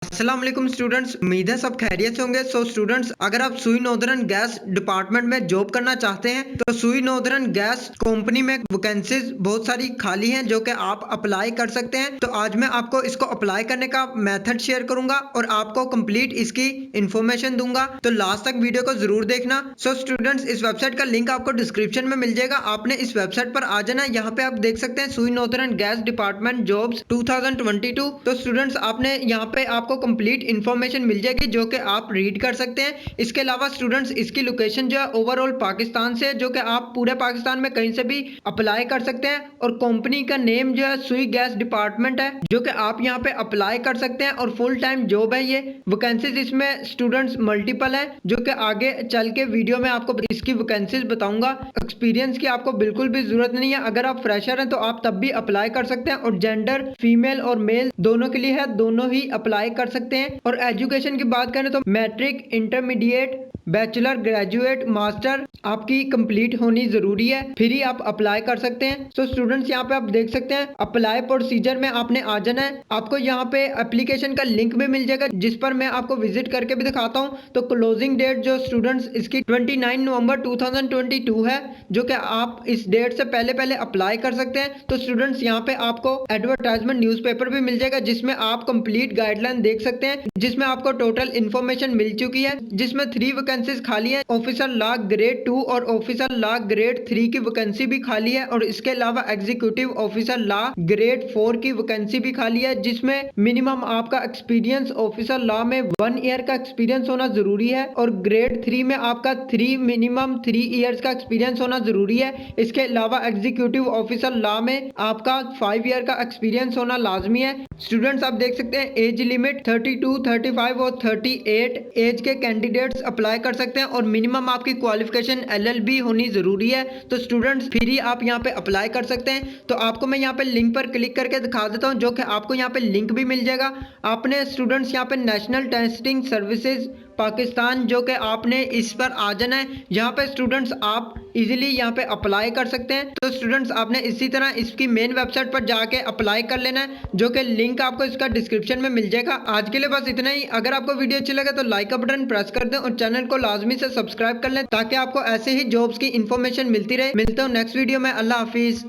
अस्सलाम वालेकुम स्टूडेंट्स, उम्मीद है सब खैरियत से होंगे। स्टूडेंट्स, अगर आप सुई नॉर्दर्न गैस डिपार्टमेंट में जॉब करना चाहते हैं तो सुई नॉर्दर्न गैस कंपनी में वैकेंसीज बहुत सारी खाली हैं जो कि आप अप्लाई कर सकते हैं। तो आज मैं आपको इसको अप्लाई करने का मेथड शेयर करूंगा और आपको कंप्लीट इसकी इंफॉर्मेशन दूंगा, तो लास्ट तक वीडियो को जरूर देखना। स्टूडेंट्स, इस वेबसाइट का लिंक आपको डिस्क्रिप्शन में मिल जाएगा। आपने इस वेबसाइट पर आ जाना। यहाँ पे आप देख सकते हैं सुई नॉर्दर्न गैस डिपार्टमेंट जॉब्स 2022। तो स्टूडेंट्स, आपने यहाँ पे आपको कंप्लीट इन्फॉर्मेशन मिल जाएगी जो कि आप रीड कर सकते हैं। इसके अलावा स्टूडेंट्स, इसकी लोकेशन जो है ओवरऑल पाकिस्तान से, जो कि आप पूरे पाकिस्तान में कहीं से भी अप्लाई कर सकते हैं। और कंपनी का नेम जो है सुई गैस डिपार्टमेंट है, जो कि आप यहाँ पे अप्लाई कर सकते हैं और फुल टाइम जॉब है ये। वैकेंसीज इसमें स्टूडेंट्स मल्टीपल है, जो कि आगे चल के वीडियो में आपको इसकी वैकेंसीज बताऊंगा। एक्सपीरियंस की आपको बिल्कुल भी जरूरत नहीं है। अगर आप फ्रेशर हैं तो आप तब भी अप्लाई कर सकते हैं और जेंडर फीमेल और मेल दोनों के लिए है, दोनों ही अप्लाई कर सकते हैं। और एजुकेशन की बात करें तो matric, intermediate, bachelor, graduate, master आपकी कंप्लीट होनी जरूरी है, फिर ही आप अप्लाई कर सकते हैं। स्टूडेंट्स, यहाँ पे आप देख सकते हैं अप्लाई प्रोसीजर में आपने आ जाना है। आपको यहाँ पे एप्लीकेशन का लिंक भी मिल जाएगा, जिस पर मैं आपको विजिट करके भी दिखाता हूँ। तो क्लोजिंग डेट जो स्टूडेंट्स इसकी 29 नवंबर 2022 है, जो कि आप इस डेट से पहले पहले अप्लाई कर सकते हैं। तो स्टूडेंट्स, यहाँ पे आपको एडवर्टाइजमेंट न्यूज़पेपर भी मिल जाएगा, जिसमें आप कंप्लीट गाइडलाइन देख सकते हैं, जिसमें आपको टोटल इन्फॉर्मेशन मिल चुकी है, जिसमें 3 वैकेंसीज खाली है। ऑफिसर लॉ ग्रेड 2 और ऑफिसर लॉ ग्रेड 3 की वैकेंसी भी खाली है। और इसके अलावा एग्जीक्यूटिव ऑफिसर लॉ ग्रेड 4 की वैकेंसी भी खाली है, जिसमें मिनिमम आपका एक्सपीरियंस ऑफिसर लॉ में 1 ईयर का एक्सपीरियंस होना जरूरी है। और ग्रेड 3 में आपका मिनिमम 3 ईयर्स का एक्सपीरियंस होना जरूरी है। इसके अलावा एग्जीक्यूटिव ऑफिसर लॉ में आपका 5 ईयर का एक्सपीरियंस होना लाजमी है। स्टूडेंट्स, आप देख सकते हैं एज लिमिट 32, 35 और 38 एज के कैंडिडेट्स अप्लाई कर सकते हैं और मिनिमम आपकी क्वालिफिकेशन LLB होनी जरूरी है। तो स्टूडेंट्स, फिर ही आप यहाँ पे अप्लाई कर सकते हैं। तो आपको मैं यहाँ पे लिंक पर क्लिक करके दिखा देता हूँ, जो कि आपको यहाँ पे लिंक भी मिल जाएगा। आपने स्टूडेंट्स यहाँ पे नेशनल टेस्टिंग सर्विसेज पाकिस्तान, जो कि आपने इस पर आ जाना है। यहाँ पे स्टूडेंट्स आप इजीली यहाँ पे अप्लाई कर सकते हैं। तो स्टूडेंट्स, आपने इसी तरह इसकी मेन वेबसाइट पर जाके अप्लाई कर लेना है, जो कि लिंक आपको इसका डिस्क्रिप्शन में मिल जाएगा। आज के लिए बस इतना ही। अगर आपको वीडियो अच्छी लगे तो लाइक का बटन प्रेस कर दें और चैनल को लाजमी से सब्सक्राइब कर लें, ताकि आपको ऐसे ही जॉब्स की इंफॉर्मेशन मिलती रहे। मिलता हूँ नेक्स्ट वीडियो में। अल्लाह हाफिज।